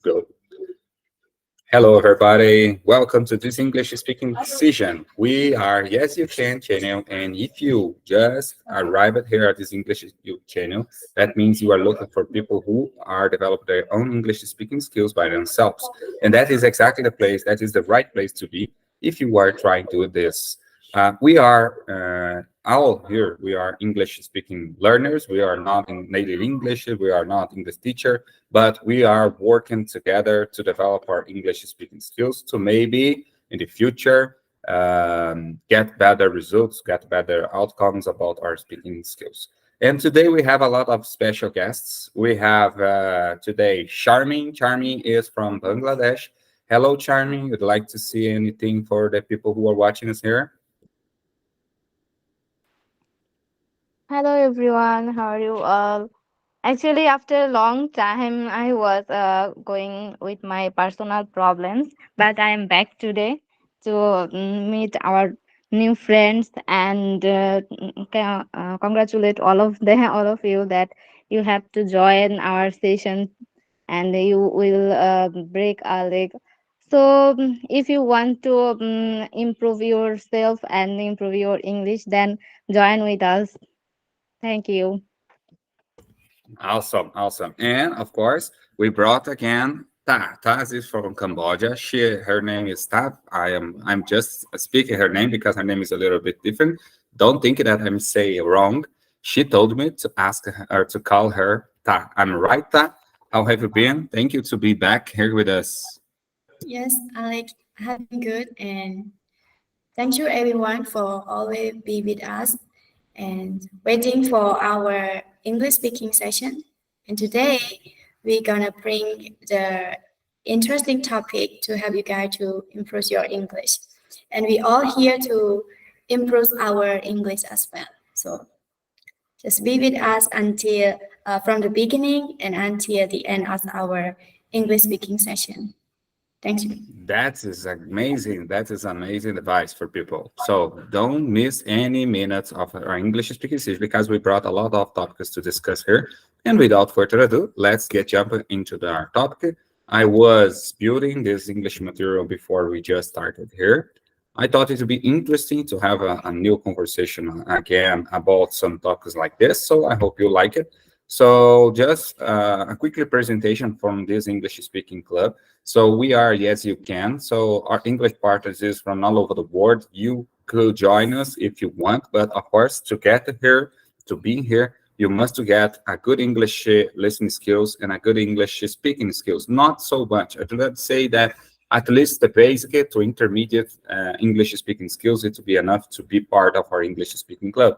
Go. Hello, everybody. Welcome to this English speaking session. We are Yes You Can channel, and if you just arrived here at this English You channel, that means you are looking for people who are developing their own English speaking skills by themselves, and that is exactly the place. That is the right place to be if you are trying to do this. We are all here. We are English speaking learners. We are not in native English. We are not English teacher, but we are working together to develop our English speaking skills to maybe in the future get better results, get better outcomes about our speaking skills. And today we have a lot of special guests. We have today Charming. Charming is from Bangladesh. Hello, Charming. Would like to see anything for the people who are watching us here? Hello everyone, how are you all? Actually, after a long time, I was going with my personal problems, but I am back today to meet our new friends and congratulate all of them, all of you that you have to join our session and you will break a leg. So, if you want to improve yourself and improve your English, then join with us. Thank you. Awesome, awesome. And of course, we brought again Ta. Ta is from Cambodia. Her name is Ta. I'm just speaking her name because her name is a little bit different. Don't think that I'm saying wrong. She told me to ask her to call her Ta. I'm right, Ta. How have you been? Thank you to be back here with us. Yes, Alex, have been good, and thank you everyone for always be with us and waiting for our English speaking session. And today we're gonna bring the interesting topic to help you guys to improve your English. And we all here to improve our English as well. So just be with us until from the beginning and until the end of our English speaking session. Thank you. That is amazing. That is amazing advice for people. So don't miss any minutes of our English speaking session because we brought a lot of topics to discuss here. And without further ado, let's get jumping into our topic. I was building this English material before we just started here. I thought it would be interesting to have a new conversation again about some topics like this. So I hope you like it. So just a quick presentation from this English speaking club. So we are Yes You Can. So our English partners is from all over the world. You could join us if you want, but of course, to get here, to be here, you must to get a good English listening skills and a good English speaking skills. Not so much. I do not say that at least the basic to intermediate English speaking skills, it will be enough to be part of our English speaking club.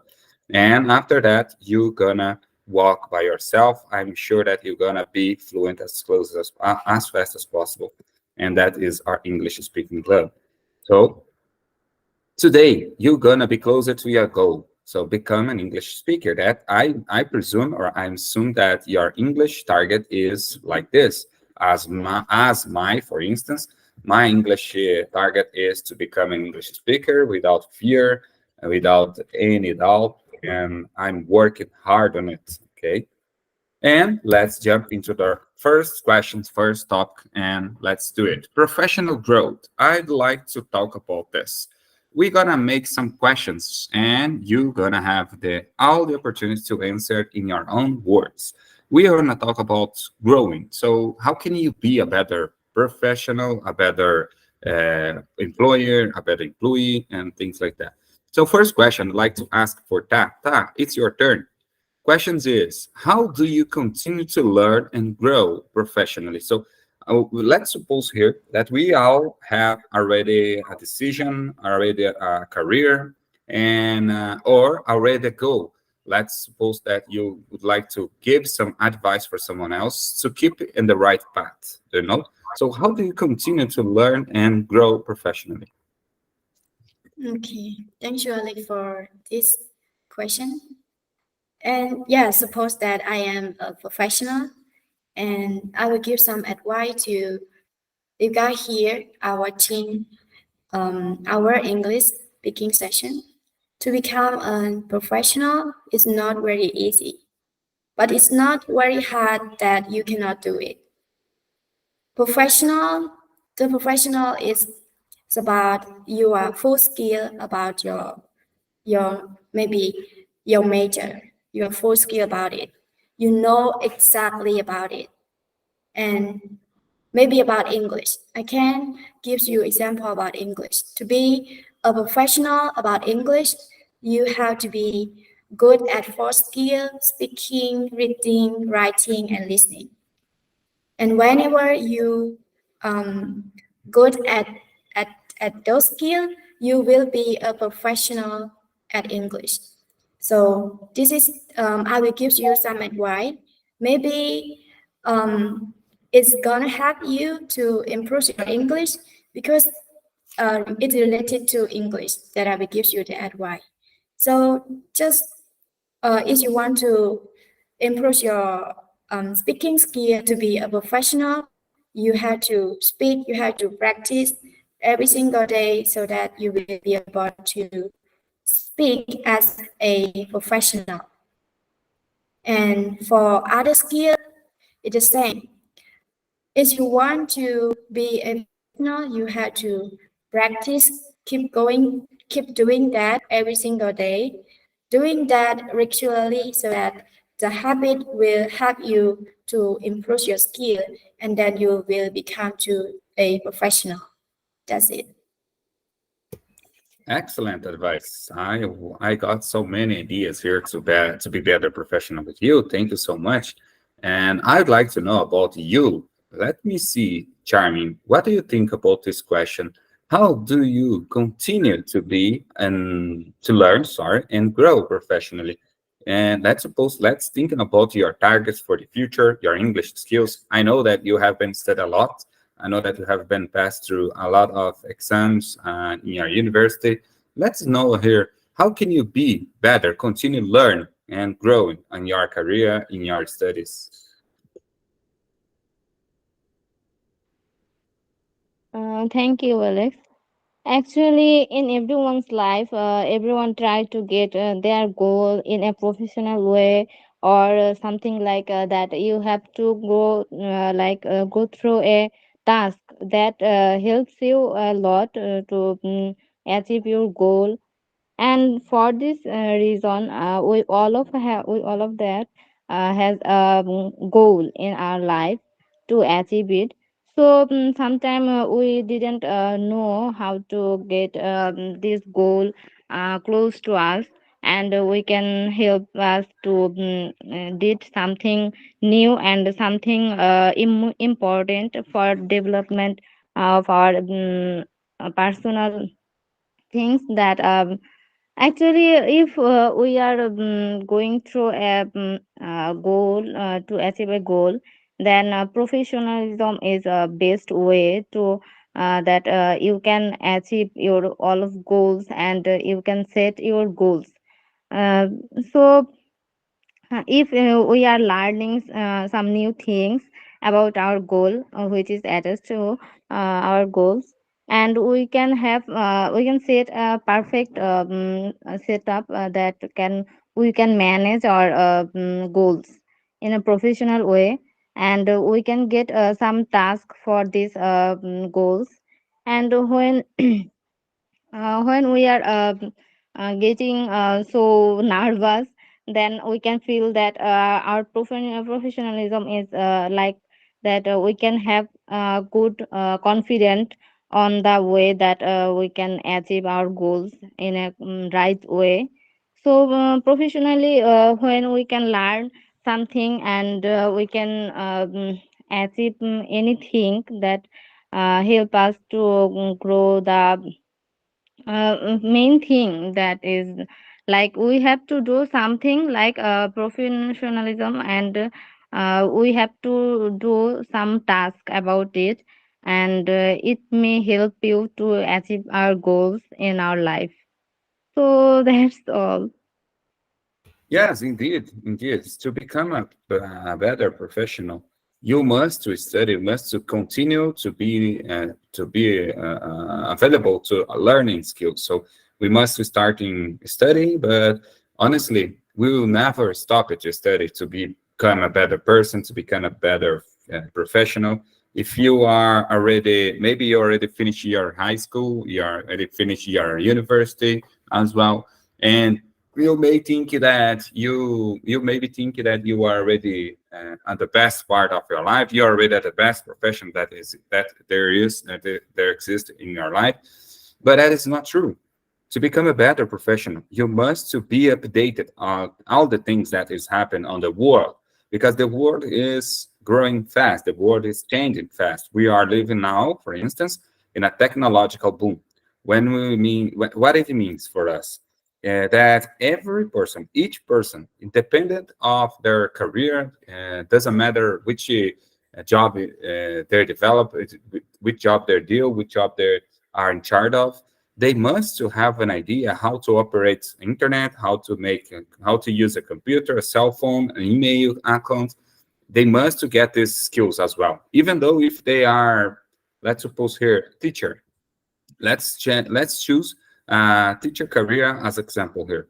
And after that, you're gonna walk by yourself. I'm sure that you're gonna be fluent as fast as possible, and that is our English speaking club. So today you're gonna be closer to your goal. So become an English speaker. That I presume or I assume that your English target is like this. As my for instance, my English target is to become an English speaker without fear, without any doubt, and I'm working hard on it. Okay. And let's jump into the first questions, first topic, and let's do it. Professional growth. I'd like to talk about this. We're gonna make some questions, and you're gonna have all the opportunities to answer it in your own words. We are gonna talk about growing. So, how can you be a better professional, a better employer, a better employee, and things like that? So, first question I'd like to ask for Ta. Ta, it's your turn. Questions is, how do you continue to learn and grow professionally? So let's suppose here that we all have already a decision, already a career, and or already a goal. Let's suppose that you would like to give some advice for someone else to keep it in the right path, you know? So how do you continue to learn and grow professionally? Okay, thank you, Alex, for this question. And yeah, suppose that I am a professional and I will give some advice to you guys here, our team, our English speaking session. To become a professional is not very easy, but it's not very hard that you cannot do it. Professional, the professional is about your full skill about your maybe your major, your full skill about it. You know exactly about it. And maybe about English. I can give you example about English. To be a professional about English, you have to be good at four skills: speaking, reading, writing, and listening. And whenever you um, good at at those skills, you will be a professional at English. So this is I will give you some advice. Maybe um, it's gonna help you to improve your English because it's related to English that I will give you the advice. So just if you want to improve your speaking skill to be a professional, you have to speak, you have to practice every single day so that you will be able to speak as a professional. And for other skill, it's the same. If you want to be a professional, you have to practice, keep going, keep doing that every single day, doing that regularly so that the habit will help you to improve your skill and then you will become to a professional. That's it. Excellent advice. I got so many ideas here to be better professional with you. Thank you so much. And I'd like to know about you. Let me see, Charming. What do you think about this question? How do you continue to be and to learn, sorry, and grow professionally? And let's thinking about your targets for the future, your English skills. I know that you have been studied a lot. I know that you have been passed through a lot of exams in your university. Let's know here, how can you be better, continue learn and growing in your career, in your studies? Thank you, Alex. Actually, in everyone's life, everyone try to get their goal in a professional way or something like that. You have to go through a task that helps you a lot to achieve your goal. And for this reason, we all of that has a goal in our life to achieve it. So sometimes we didn't know how to get this goal close to us, and we can help us to did something new and something important for development of our personal things that actually, if we are going through a goal to achieve a goal, then professionalism is a best way to that you can achieve your all of goals, and you can set your goals. Uh, so if we are learning some new things about our goal which is attached to our goals, and we can set a perfect setup that can we can manage our goals in a professional way, and we can get some task for these goals. And when we are getting so nervous, then we can feel that our professionalism is like that we can have good confidence on the way that we can achieve our goals in a right way. So professionally, when we can learn something, and we can achieve anything that help us to grow the main thing that is like we have to do something like professionalism, and we have to do some task about it, and it may help you to achieve our goals in our life. So that's all. Yes, indeed, indeed. To become a better professional, you must to study, you must to continue to be available to learning skills. So we must to start in studying, but honestly, we will never stop it to study to become a better person, to become a better professional. If you are already, maybe you already finished your high school, you already finished your university as well, and you maybe think that you are already at the best part of your life. You are already at the best profession that there exists in your life, but that is not true. To become a better professional, you must to be updated on all the things that is happening on the world, because the world is growing fast. The world is changing fast. We are living now, for instance, in a technological boom. When we mean what it means for us, that every person, each person, independent of their career, doesn't matter which job they develop, which job they deal, which job they are in charge of, they must to have an idea how to operate internet, how to use a computer, a cell phone, an email account. They must to get these skills as well, even though if they are, let's suppose here, teacher. Let's choose teacher career as example here.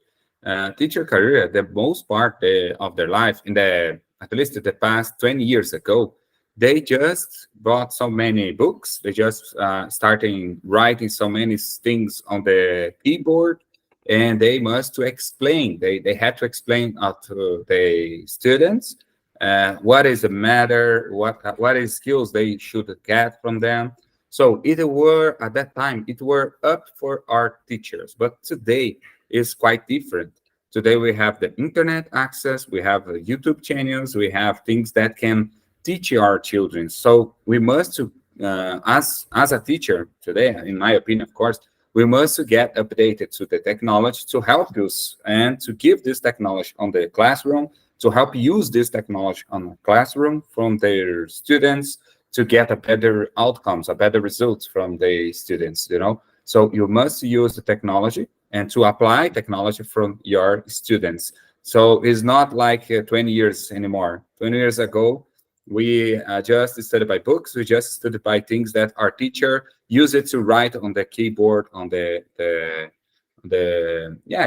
Teacher career, the most part of their life, in the at least the past 20 years ago, they just bought so many books. They just starting writing so many things on the keyboard, and they must to explain. They had to explain to the students what is the matter, what is skills they should get from them. So it were at that time, it were up for our teachers, but today is quite different. Today we have the internet access, we have YouTube channels, we have things that can teach our children. So we must, as a teacher today, in my opinion, of course, we must get updated to the technology to help us and to give this technology on the classroom, to help use this technology on the classroom from their students, to get a better outcomes, a better results from the students, So you must use the technology and to apply technology from your students. So it's not like 20 years anymore. 20 years ago, we just studied by books. We just studied by things that our teacher used it to write on the keyboard, on I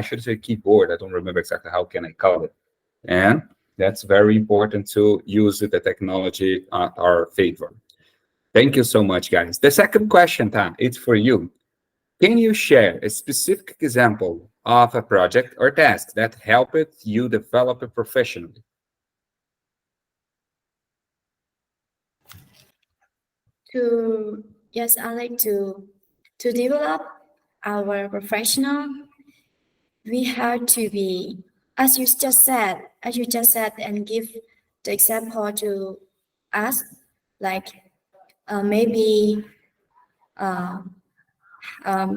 should say keyboard. I don't remember exactly how can I call it. And that's very important to use the technology at our favor. Thank you so much, guys. The second question, Ta, it's for you. Can you share a specific example of a project or task that helped you develop it professionally? Yes, I like to develop our professional. We have to be, as you just said, and give the example to us, like maybe uh,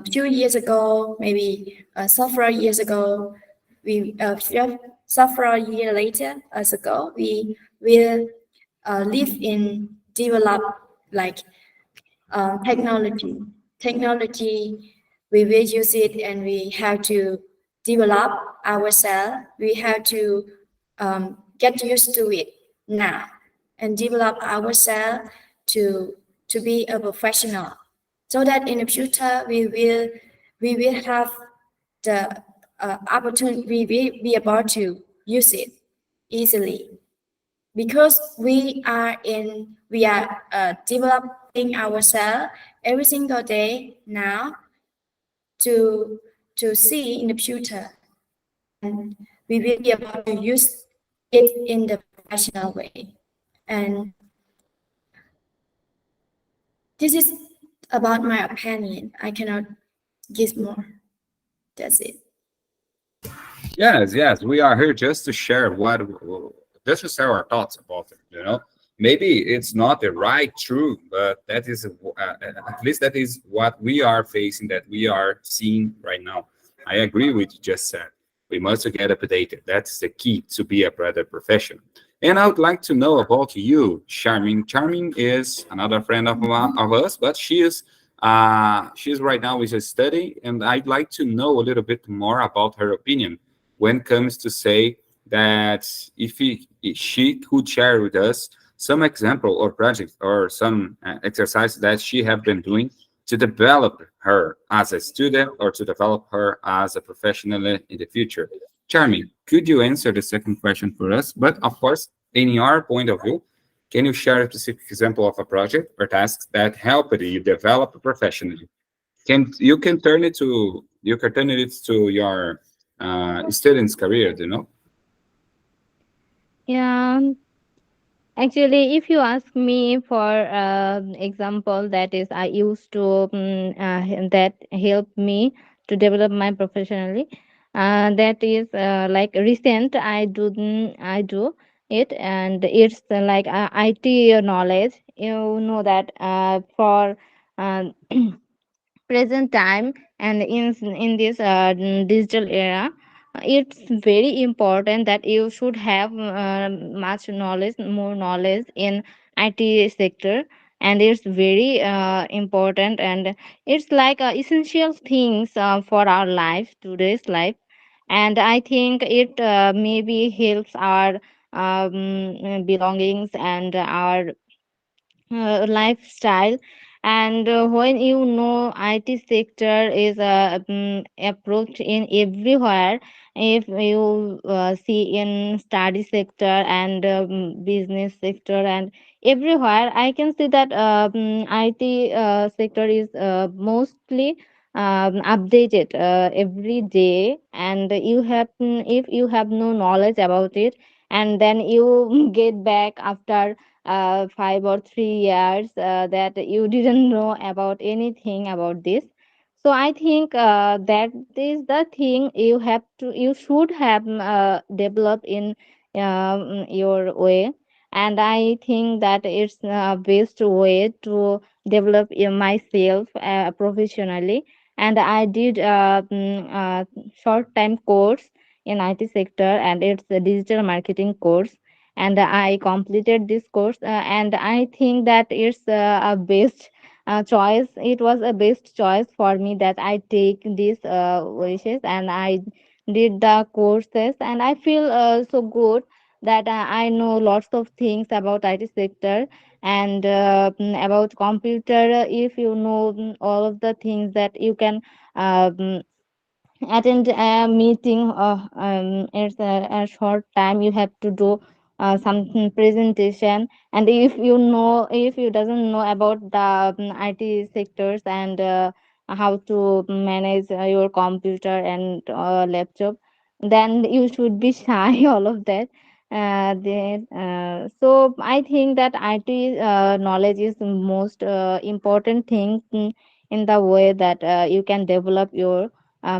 few years ago, maybe several years ago, several years later, as ago, we will live in develop like technology. Technology, we will use it, and we have to develop ourselves. We have to get used to it now and develop ourselves to be a professional, so that in the future we will have the opportunity. We will be able to use it easily, because we are developing ourselves every single day now to see in the future, and we will be able to use it in the professional way. And this is about my opinion. I cannot give more. That's it. Yes, we are here just to share our thoughts about it. Maybe it's not the right truth, but that is at least that is what we are facing, that we are seeing right now. I agree with you just said. We must get updated. That's the key to be a better professional. And I would like to know about you, Charmin. Charmin is another friend of us, but she's right now is a study, and I'd like to know a little bit more about her opinion when it comes to say that if she could share with us some example or project or some exercise that she have been doing to develop her as a student or to develop her as a professional in the future. Charmy, could you answer the second question for us? But of course, in your point of view, Can you share a specific example of a project or tasks that helped you develop professionally? You can turn it to your student's career, you know? Yeah, actually, if you ask me for example, that is, I used to that helped me to develop my professionally. That is like recent. I do it, and it's like IT knowledge. You know that for uh, present time and in this digital era, it's very important that you should have much knowledge, more knowledge in IT sector. And it's very important, and it's like essential things for our life, today's life. And I think it maybe helps our belongings and our lifestyle. And when you know IT sector is approached in everywhere, if you see in study sector and business sector and everywhere, I can see that IT sector is mostly updated every day. And you have, if you have no knowledge about it, and then you get back after 5 or 3 years that you didn't know about anything about this. So I think that is the thing you should have developed in your way. And I think that it's best way to develop myself professionally. And I did short time course in IT sector, and it's a digital marketing course. And I completed this course, and I think that it's a best choice. It was a best choice for me that I take these wishes, and I did the courses, and I feel so good that I know lots of things about IT sector. And about computer, if you know all of the things that you can um, attend a meeting, it's a short time you have to do some presentation. And if you doesn't know about the IT sectors and how to manage your computer and laptop, then you should be shy all of that. So I think that IT knowledge is the most important thing in the way that you can develop your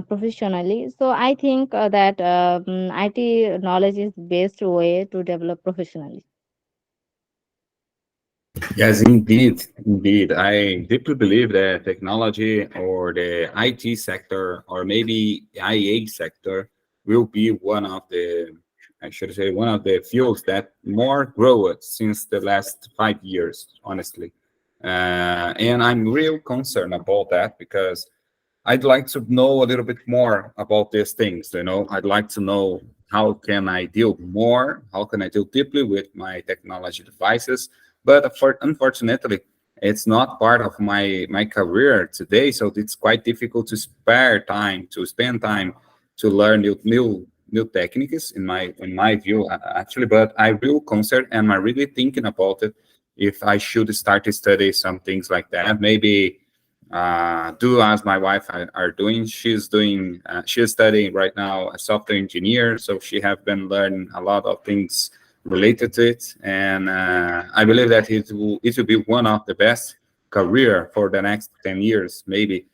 professionally. So I think that IT knowledge is best way to develop professionally. Yes, indeed, indeed. I deeply believe that technology or the IT sector or maybe IA sector will be one of the, I should say, one of the fields that more grow since the last 5 years, honestly. And I'm real concerned about that because I'd like to know a little bit more about these things. I'd like to know how can I deal more, how can I deal deeply with my technology devices. But unfortunately, it's not part of my career today, so it's quite difficult to spend time to learn new techniques in my view, actually. But I will consider and I'm really thinking about it if I should start to study some things like that. Maybe do as my wife are doing. She's studying right now a software engineer, so she have been learning a lot of things related to it. And I believe that it will be one of the best career for the next 10 years, maybe.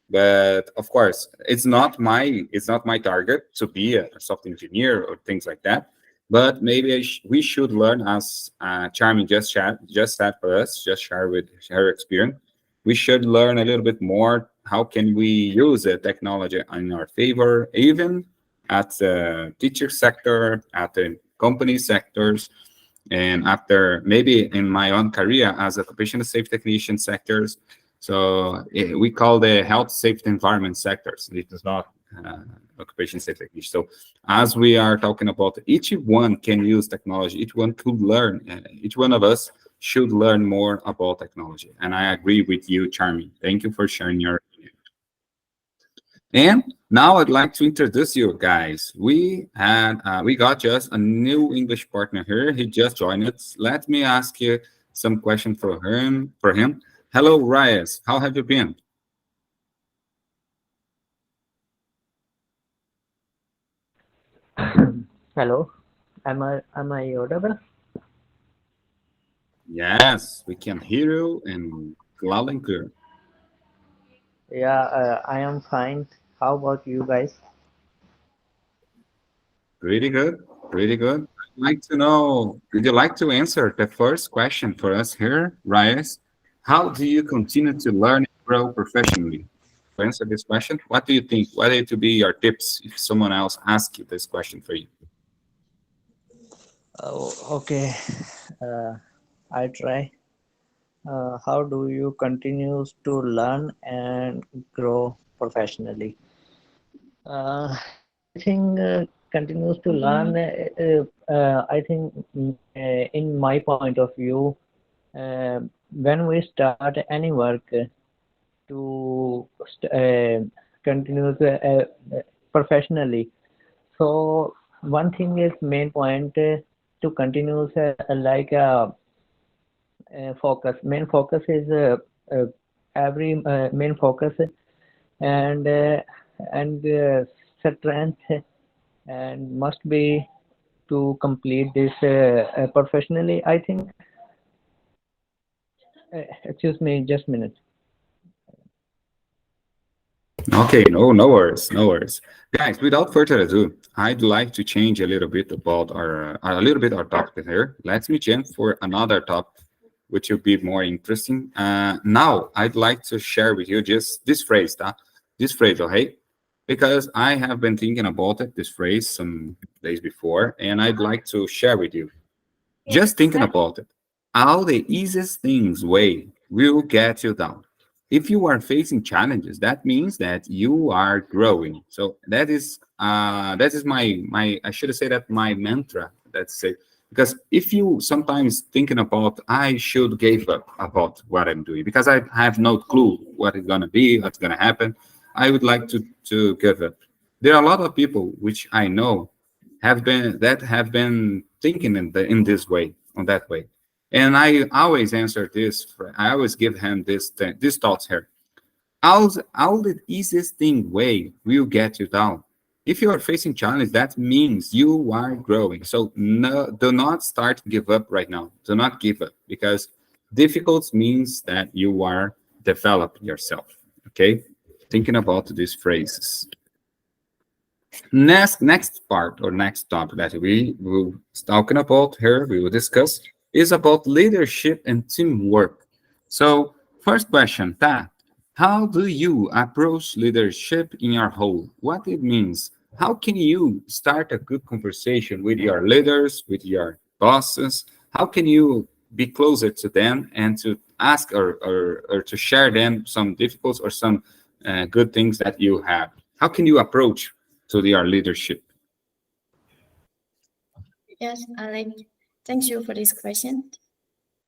But of course, it's not my target to be a software engineer or things like that. But maybe we should learn, as Charmy just said for us, just share with her experience. We should learn a little bit more how can we use the technology in our favor, even at the teacher sector, at the company sectors, and after maybe in my own career as a occupational safety technician sectors. So we call the health safety environment sectors. It is not occupational safety technician. So as we are talking about, each one can use technology. Each one could learn. Each one of us should learn more about technology. And I agree with you, Charmy. Thank you for sharing your opinion. And now I'd like to introduce you guys. We got just a new English partner here. He just joined us. Let me ask you some question for him. Hello, Reyes. How have you been? Hello, am I audible? Yes, we can hear you and loud and clear. Yeah, I am fine. How about you guys? Pretty good. Pretty good. I'd like to know, would you like to answer the first question for us here, Reyes? How do you continue to learn and grow professionally? To answer this question, what do you think? What are to be your tips if someone else asks you this question for you? Oh, okay. Uh, I try. How do you continue to learn and grow professionally? I think continues to learn. I think in my point of view, when we start any work to continue professionally. So one thing is main point to continue focus. Main focus is uh, every main focus and uh, and strength and must be to complete this professionally. I think. Excuse me, just a minute. Okay, no worries, no worries. Guys, without further ado, I'd like to change a little bit about our topic here. Let's me jump for another topic, which will be more interesting. Now, I'd like to share with you just this phrase, this phrase, okay? Because I have been thinking about it, this phrase, some days before, and I'd like to share with you. Just thinking about it, how the easiest things way will get you down. If you are facing challenges, that means that you are growing. So that is my I should say that my mantra. Let's say because if you sometimes thinking about I should give up about what I'm doing because I have no clue what is gonna be, what's gonna happen. I would like to give up. There are a lot of people which I know have been thinking in this way, on that way. And I always answer this. I always give him these thoughts here. All the easiest thing way will get you down. If you are facing challenge, that means you are growing. So no, do not start to give up right now. Do not give up because difficult means that you are developing yourself. Okay, thinking about these phrases. Next part or next topic that we will talking about here, we will discuss is about leadership and teamwork. So, first question, Ta, how do you approach leadership in your role? What it means? How can you start a good conversation with your leaders, with your bosses? How can you be closer to them and to ask or to share them some difficulties or some good things that you have? How can you approach to their leadership? Yes, Alex. Thank you for this question.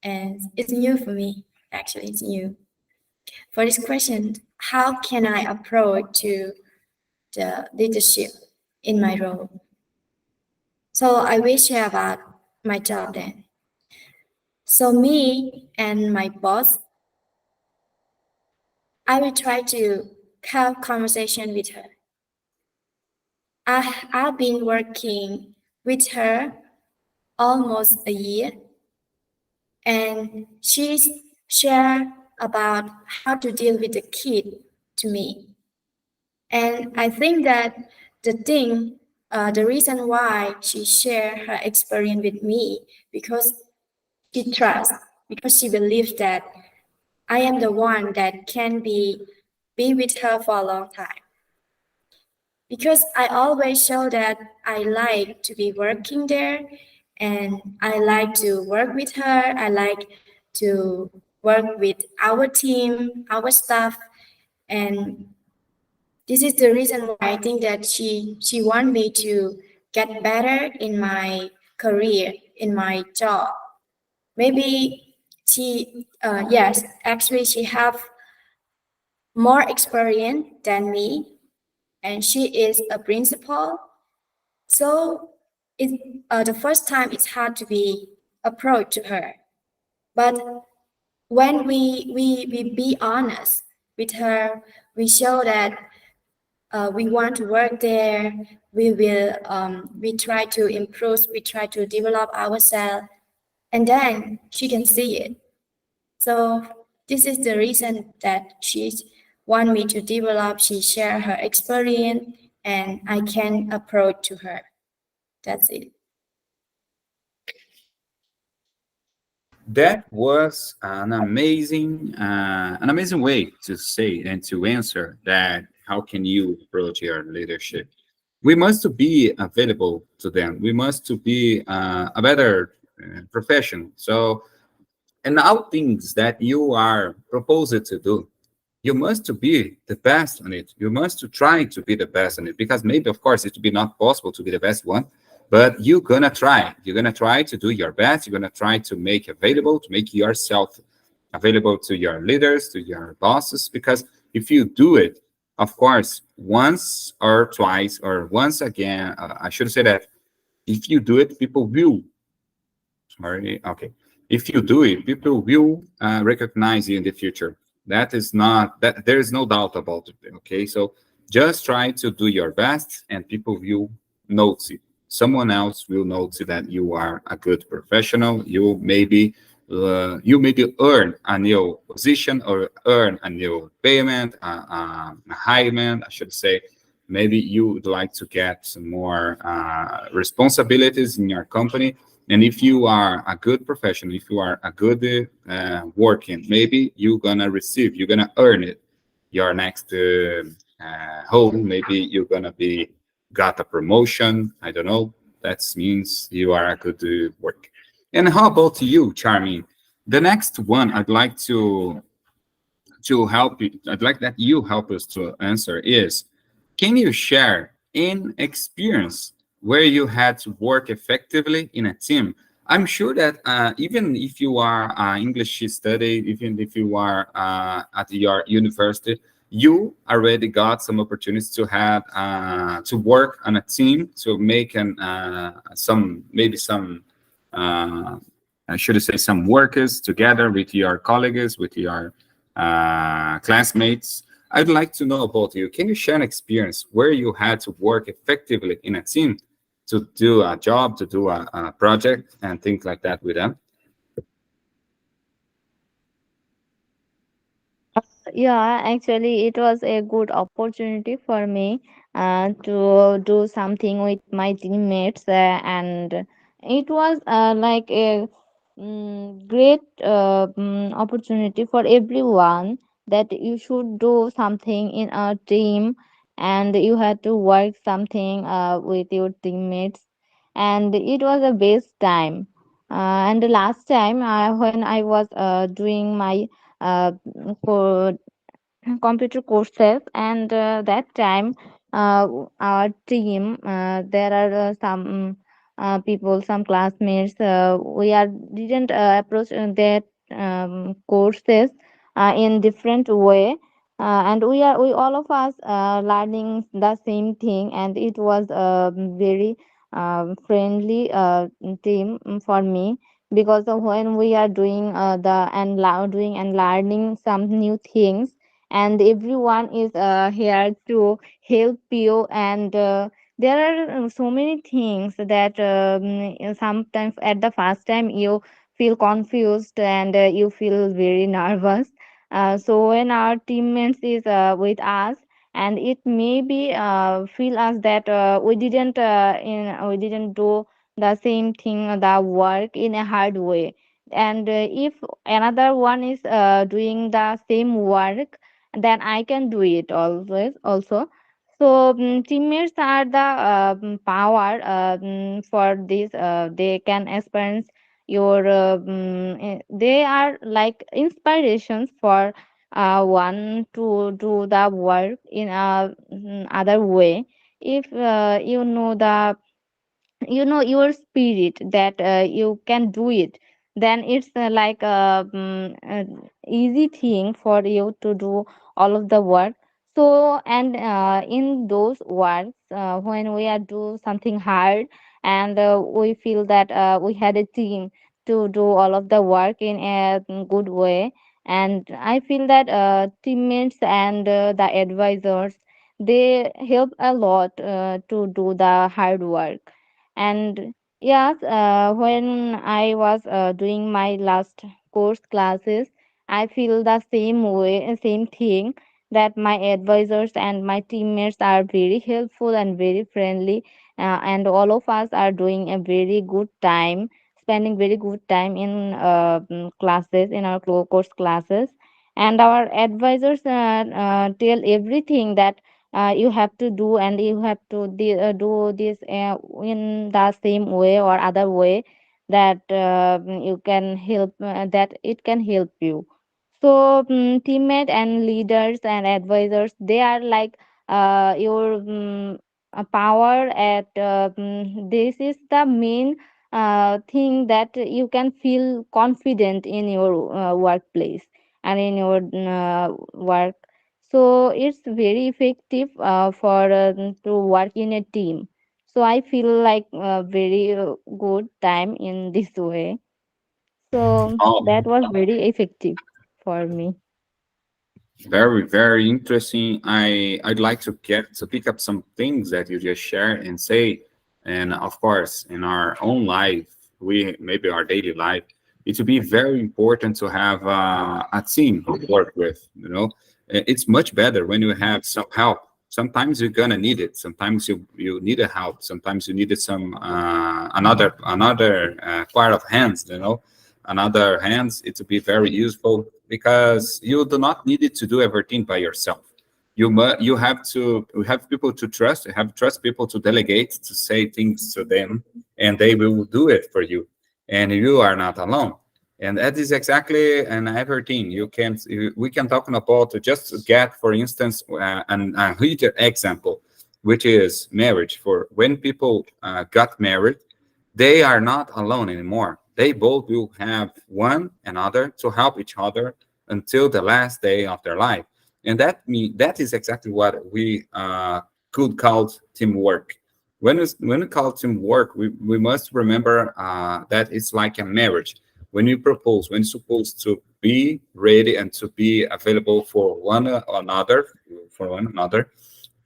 And it's new for me. Actually, it's new. For this question, how can I approach to the leadership in my role? So I will share about my job then. So me and my boss, I will try to have conversation with her. I've been working with her almost a year, and she's shared about how to deal with the kid to me. And I think that the reason why she shared her experience with me, because she trusts, because she believes that I am the one that can be with her for a long time. Because I always show that I like to be working there and I like to work with her. I like to work with our team, our staff, and this is the reason why I think that she want me to get better in my career, in my job. Maybe yes, actually she have more experience than me, and she is a principal. So the first time it's hard to be approached to her. But when we be honest with her, we show that we want to work there. We try to improve. We try to develop ourselves, and then she can see it. So this is the reason that she want me to develop. She share her experience, and I can approach to her. That's it. That was an amazing way to say and to answer that. How can you approach your leadership? We must to be available to them. We must to be a better profession. So, and all things that you are proposed to do, you must to be the best on it. You must to try to be the best on it, because maybe, of course, it will be not possible to be the best one, but you're gonna try. You're gonna try to do your best. You're gonna try to make available, to make yourself available to your leaders, to your bosses, because if you do it, of course, once or twice or once again, I should say that if you do it, people will. Sorry. Okay. If you do it, people will recognize you in the future. That is not that there is no doubt about it. Okay. So just try to do your best, and people will notice it. Someone else will notice that you are a good professional. You maybe earn a new position or earn a new payment, a high payment, I should say. Maybe you would like to get some more responsibilities in your company, and if you are a good professional, if you are a good working, maybe you're gonna earn it. Your next home, maybe you're gonna be got a promotion. I don't know. That means you are a good work. And how about you, Charming? The next one to help you, I'd like that you help us to answer is, can you share an experience where you had to work effectively in a team? I'm sure that even if you are English study, even if you are at your university, you already got some opportunities to have to work on a team to make some maybe some I should say some workers together with your colleagues, with your classmates. I'd like to know about you. Can you share an experience where you had to work effectively in a team to do a job, to do a project, and things like that with them? Yeah, actually, it was a good opportunity for me to do something with my teammates, and it was like a great opportunity for everyone that you should do something in a team, and you had to work something with your teammates, and it was the best time. And the last time when I was doing my uh, co- computer courses, and that time our team, there are some people, some classmates, we are didn't approach that courses in different way, and we all of us learning the same thing, and it was a very friendly team for me, because of when we are doing doing and learning some new things, and everyone is here to help you, and there are so many things that sometimes at the first time you feel confused, and you feel very nervous. So when our teammates is with us, and it maybe feel us that we didn't do the same thing, the work in a hard way, and if another one is doing the same work, then I can do it always also. So teammates are the power for this. They can experience your. They are like inspirations for one to do the work in a other way. If you know your spirit that you can do it, then it's like a easy thing for you to do all of the work. So, and in those works, when we are do something hard, and we feel that we had a team to do all of the work in a good way, and I feel that teammates and the advisors, they help a lot to do the hard work. And yes, when I was doing my last course classes, I feel the same way, same thing, that my advisors and my teammates are very helpful and very friendly, and all of us are doing a very good time, spending very good time in classes, in our course classes. And our advisors tell everything that you have to do, and you have to do this in the same way or other way, that you can help, that it can help you. So, teammate and leaders and advisors, they are like your power at. This is the main thing that you can feel confident in your workplace and in your work. So it's very effective for to work in a team. So I feel like very good time in this way. So Oh, that was very effective for me. very, very interesting. I'd like to get to pick up some things that you just shared and say, and of course, in our own life, we maybe our daily life, it would be very important to have a team to work with. You know, it's much better when you have some help. Sometimes you're gonna need it. Sometimes you need a help. Sometimes you needed some another pair of hands. You know, another hands. It would be very useful because you do not need it to do everything by yourself. You have to you have people to trust. You have trust people to delegate, to say things to them, and they will do it for you. And you are not alone. And that is exactly an everything we can talk about to just get, for instance, a huge example, which is marriage. For when people got married, they are not alone anymore. They both will have one another to help each other until the last day of their life. And that is exactly what we could call teamwork. When we call teamwork, we must remember that it's like a marriage. When you propose, when you're supposed to be ready and to be available for one another,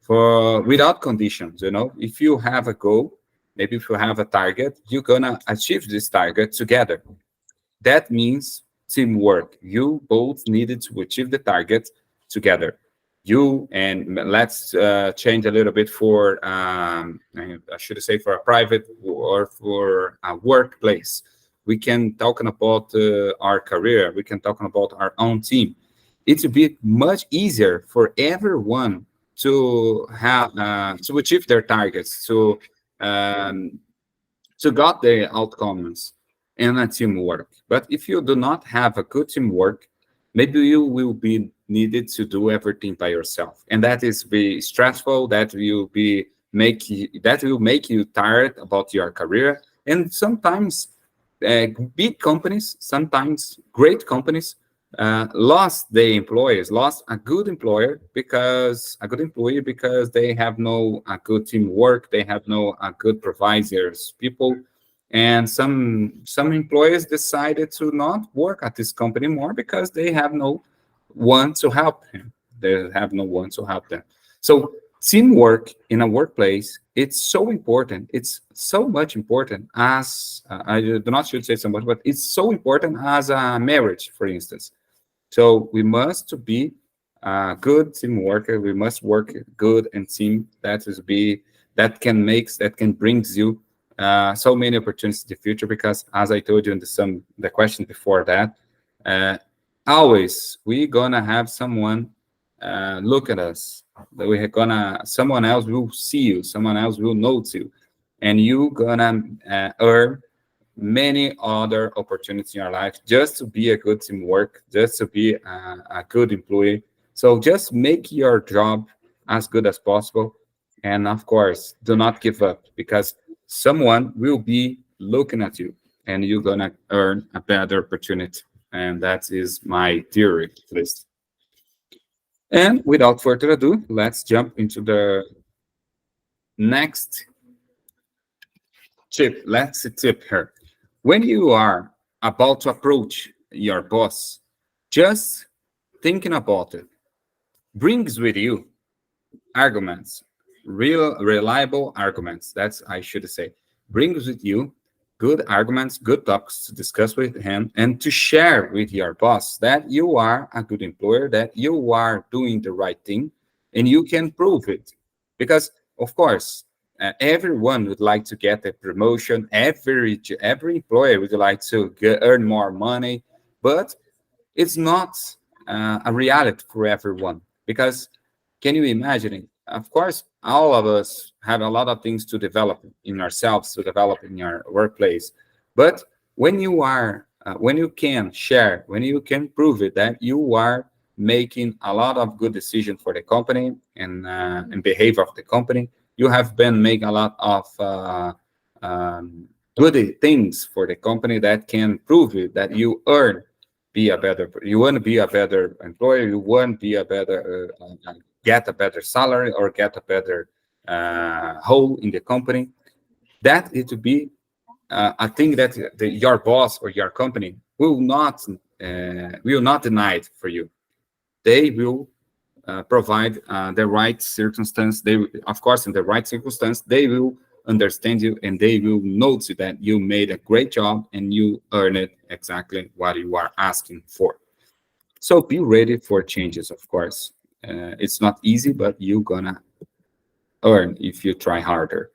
for without conditions. You know, if you have a goal, maybe if you have a target, you're gonna achieve this target together. That means teamwork. You both needed to achieve the target together. You and let's change a little bit for I should say for a private or for a workplace. We can talking about our career. We can talking about our own team. It would be much easier for everyone to achieve their targets, um, to got the outcomes in a teamwork. But if you do not have a good teamwork, maybe you will be needed to do everything by yourself, and that is be stressful. That will make you tired about your career. And sometimes big companies, sometimes great companies, lost the employees, lost a good employee because they have no a good teamwork, they have no a good providers, people, and some employees decided to not work at this company more because they have no one to help him. They have no one to help them. So teamwork in a workplace, it's so important. It's so much important as I do not should say so much, but it's so important as a marriage, for instance. So we must to be a good team worker. We must work good and team. That can brings you so many opportunities in the future. Because as I told you in the question before that, uh, always we gonna have someone look at us. That we gonna someone else will see you. Someone else will notice you, and you gonna earn many other opportunities in your life just to be a good teamwork, just to be a good employee. So just make your job as good as possible. And of course, do not give up because someone will be looking at you and you're going to earn a better opportunity. And that is my theory, at least. And without further ado, let's jump into the next tip. Let's tip here. When you are about to approach your boss, just thinking about it brings with you arguments, real reliable arguments. That's I should say. Brings with you good arguments, good topics to discuss with him and to share with your boss that you are a good employer, that you are doing the right thing, and you can prove it. Because of course, everyone would like to get a promotion. Every employer would like to earn more money, but it's not a reality for everyone because can you imagine it? Of course, all of us have a lot of things to develop in ourselves, to develop in your workplace. But when you can share, when you can prove it that you are making a lot of good decisions for the company and behavior of the company, you have been making a lot of good things for the company that can prove it that you earn be a better you want to be a better employer, you want to be a better get a better salary or get a better role in the company. That it will be a thing that your boss or your company will not deny it for you. They will provide the right circumstance. They, of course, in the right circumstance, they will understand you and they will notice that you made a great job and you earn it exactly what you are asking for. So be ready for changes, of course. It's not easy, but you're gonna earn if you try harder.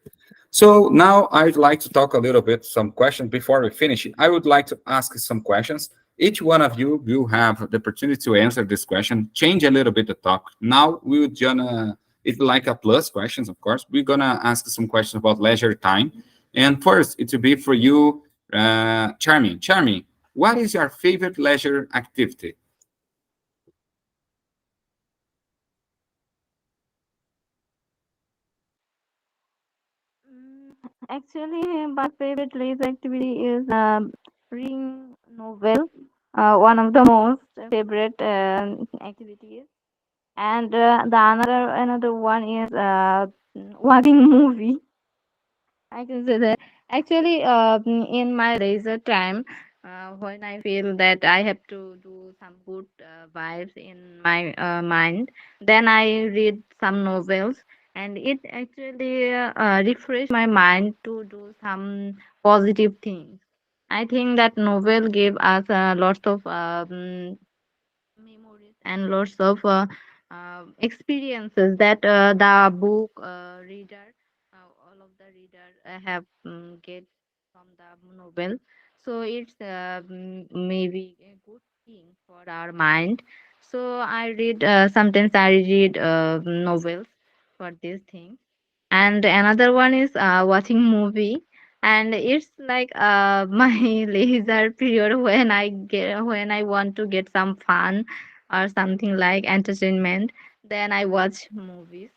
So now I'd like to talk a little bit, some questions before we finish. I would like to ask some questions. Each one of you will have the opportunity to answer this question, change a little bit the talk. Now we're gonna, it's like a plus questions, of course. We're gonna ask some questions about leisure time. And first, it will be for you, Charmy. Charmy, what is your favorite leisure activity? Mm, Actually, my favorite leisure activity is reading novel. One of the most favorite activities, and the another one is watching movie. I can say that. Actually, in my leisure time, when I feel that I have to do some good vibes in my mind, then I read some novels, and it actually refresh my mind to do some positive things. I think that novel gave us lots of memories and lots of experiences that the book reader, all of the reader have get from the novel. So it's maybe a good thing for our mind. So I read sometimes I read novels for this thing, and another one is watching movie, and it's like my leisure period when I want to get some fun or something like entertainment, then I watch movies.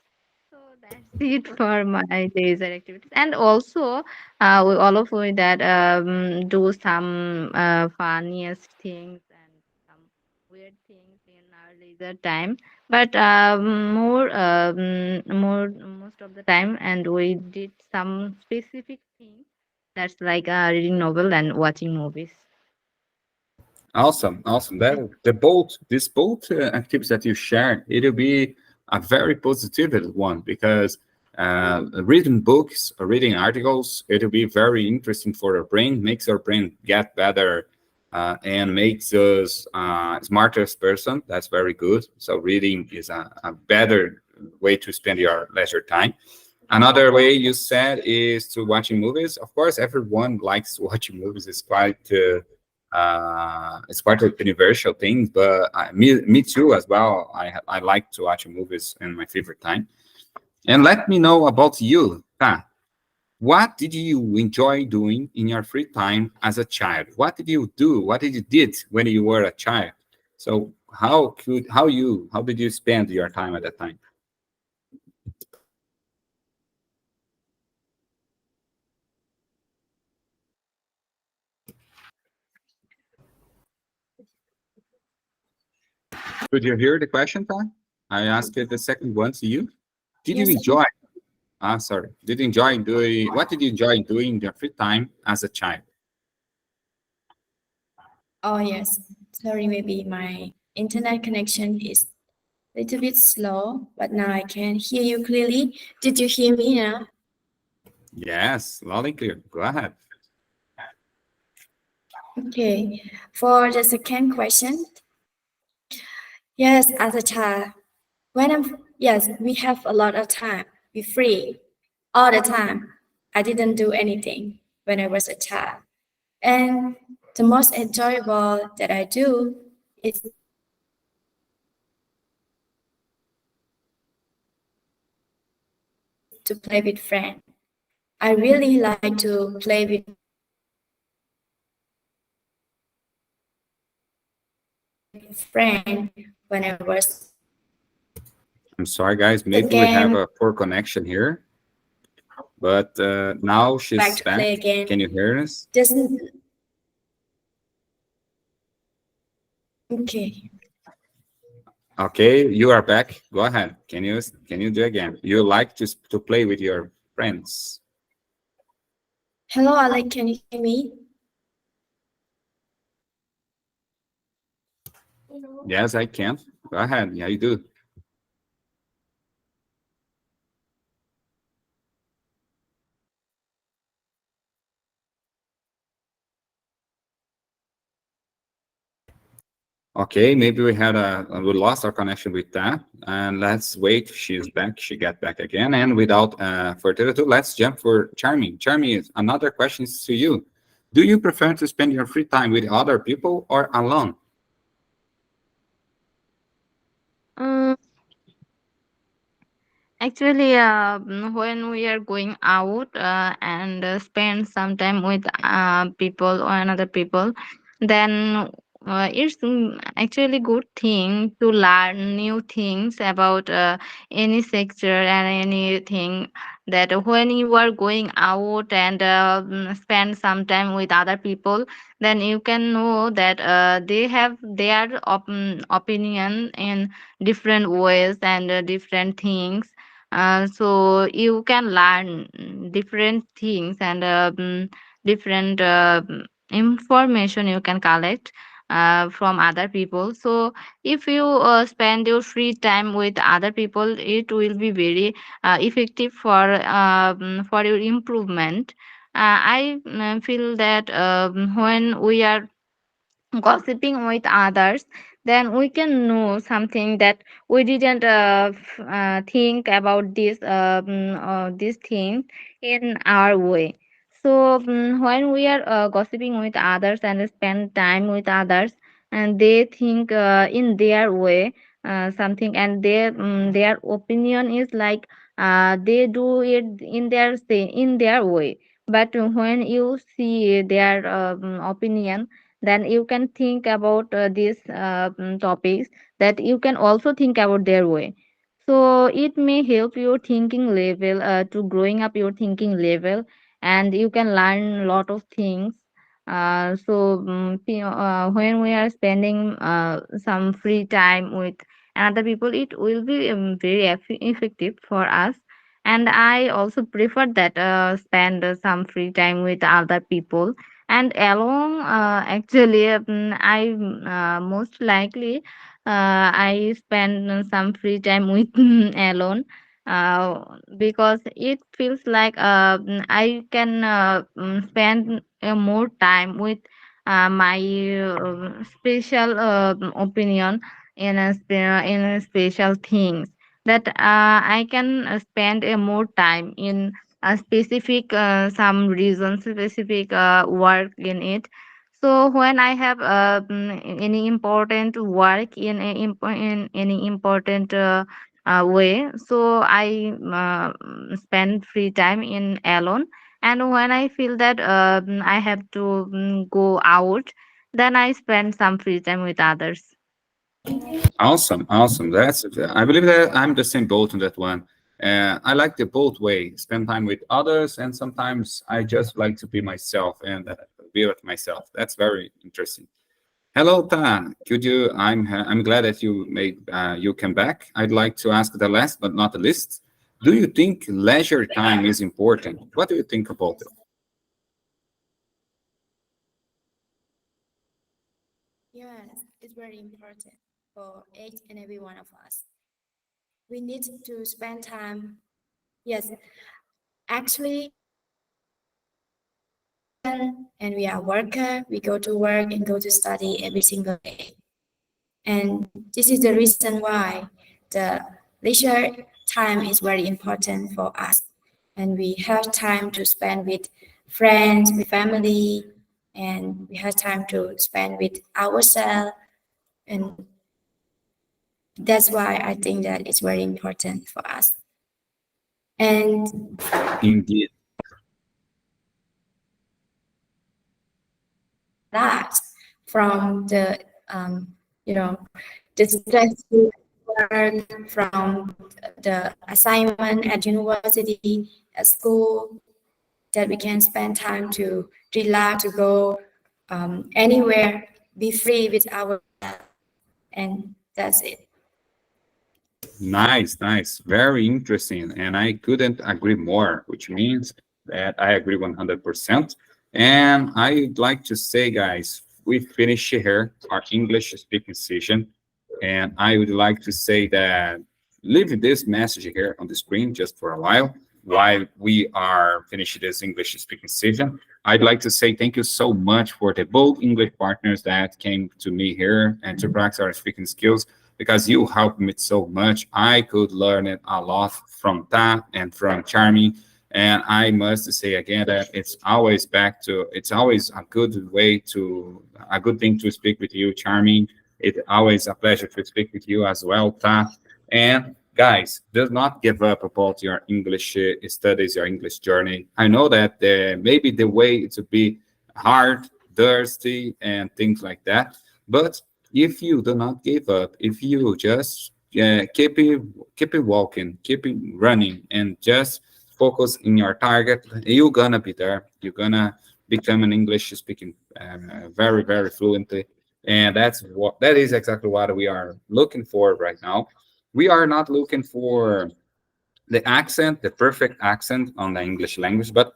So that's it for my leisure activities. And also we all of we that do some funniest things and some weird things in our leisure time, but more most of the time, and we did some specific things that's like reading novel and watching movies. Awesome, awesome. That the both this both activities that you shared, it'll be a very positive one because reading books or reading articles, it'll be very interesting for our brain, makes our brain get better, and makes us smarter person. That's very good. So reading is a better way to spend your leisure time. Another way you said is to watching movies. Of course, everyone likes watching movies. It's quite a universal thing, but me too as well. I like to watch movies in my favorite time. And let me know about you. What did you enjoy doing in your free time as a child? What did you do? What did you did when you were a child? So how did you spend your time at that time? Could you hear the question, Pa? I asked the second one to you. Did you Yes. enjoy? Ah, sorry. Did you enjoy doing? What did you enjoy doing in your free time as a child? Oh, yes. Sorry, maybe my internet connection is a little bit slow, but now I can hear you clearly. Did you hear me now? Yes, loud and clear. Go ahead. Okay. For the second question, yes, as a child, yes, we have a lot of time. We're free all the time. I didn't do anything when I was a child. And the most enjoyable that I do is to play with friends. I really like to play with friends. I really like to play with friends when I was I'm sorry, guys. the Maybe we have game a poor connection here, but now back she's to play back. again. Can you hear us? Doesn't okay. Okay, you are back. Go ahead. Can you do again? You like to play with your friends? Hello, Alec, can you hear me? Yes, I can. Go ahead. Yeah, you do. Okay, maybe we lost our connection with that, and let's wait. She's back. She got back again, and without further ado, let's jump for Charmy. Charmy, another question is to you. Do you prefer to spend your free time with other people or alone? Um, Actually, when we are going out and spend some time with people or another people, then it's actually good thing to learn new things about any sector and anything, that when you are going out and spend some time with other people, then you can know that they have their opinion in different ways and different things, so you can learn different things and different information you can collect from other people. So if you spend your free time with other people, it will be very effective for your improvement. I feel that when we are gossiping with others, then we can know something that we didn't think about this thing in our way. So when we are gossiping with others and spend time with others, and they think in their way something, and their opinion is like they do it in their way. But when you see their opinion, then you can think about these topics, that you can also think about their way. So it may help your thinking level to growing up your thinking level, and you can learn a lot of things. When we are spending some free time with other people, it will be very effective for us. And I also prefer that spend some free time with other people. And along actually I most likely I spend some free time with alone, uh, because it feels like I can spend more time with my special opinion in a special things, that I can spend more time in a specific some reason, specific work in it. So when I have any important work in in any important way, so I spend free time in alone. And when I feel that I have to go out, then I spend some free time with others. Awesome, awesome. I believe that I'm the same boat on that one. I like the both way, spend time with others, and sometimes I just like to be myself and be with myself. That's very interesting. Hello, Ta. Could you? I'm glad that you came back. I'd like to ask the last but not the least. Do you think leisure time is important? What do you think about it? Yes, it's very important for each and every one of us. We need to spend time. Yes, actually, and we are worker. We go to work and go to study every single day. And this is the reason why the leisure time is very important for us. And we have time to spend with friends, with family, and we have time to spend with ourselves. And that's why I think that it's very important for us. And Indeed. that from the you know the stressful work from the assignment at university at school, that we can spend time to relax, to go anywhere, be free with our, and that's it. Nice, nice. Very interesting. And I couldn't agree more, which means that I agree 100%. And I'd like to say, guys, we finish here our English speaking session. And I would like to say that leave this message here on the screen just for a while we are finishing this English speaking session. I'd like to say thank you so much for the both English partners that came to me here and to practice our speaking skills because you helped me so much. I could learn it a lot from Ta and from Charmy. And I must say again that it's always a good a good thing to speak with you, Charmy. It's always a pleasure to speak with you as well, Ta. And guys, do not give up about your English studies, your English journey. I know that maybe the way to be hard, thirsty, and things like that. But if you do not give up, if you just keep it walking, keep it running, and just focus in your target, you're gonna be there. You're gonna become an English speaking very fluently, and that is exactly what we are looking for right now. We are not looking for the accent, the perfect accent on the English language, but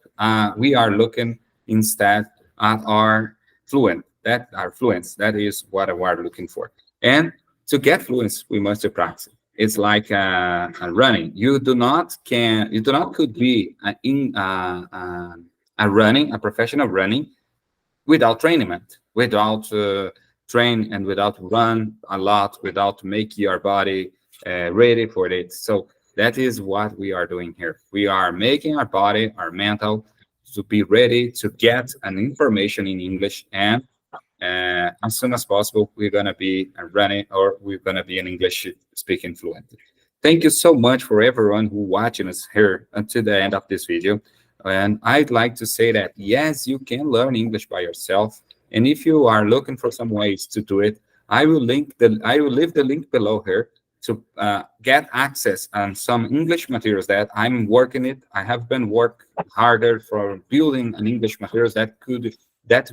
we are looking instead at our fluence. That is what we are looking for. And to get fluence, we must practice. It's like running. You do not could be a professional running without training, without train and without run a lot, without make your body ready for it. So that is what we are doing here. We are making our body, our mental, to be ready to get an information in English, and as soon as possible, we're gonna be running or we're gonna be an English speaking fluent. Thank you so much for everyone who watching us here until the end of this video. And I'd like to say that yes, you can learn English by yourself. And if you are looking for some ways to do it, I will leave the link below here to get access on some English materials that I'm working it. I have been work harder for building an English materials that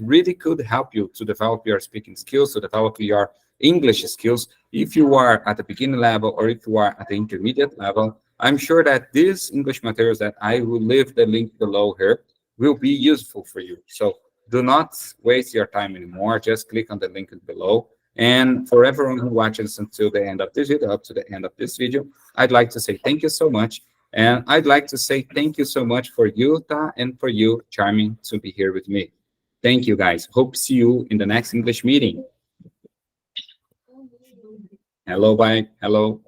really could help you to develop your speaking skills, to develop your English skills. If you are at the beginning level or if you are at the intermediate level, I'm sure that these English materials that I will leave the link below here will be useful for you. So do not waste your time anymore. Just click on the link below. And for everyone who watches until the end of this video, up to the end of this video, I'd like to say thank you so much. And I'd like to say thank you so much for you, Ta, and for you, Charming, to be here with me. Thank you, guys. Hope to see you in the next English meeting. Hello, bye. Hello.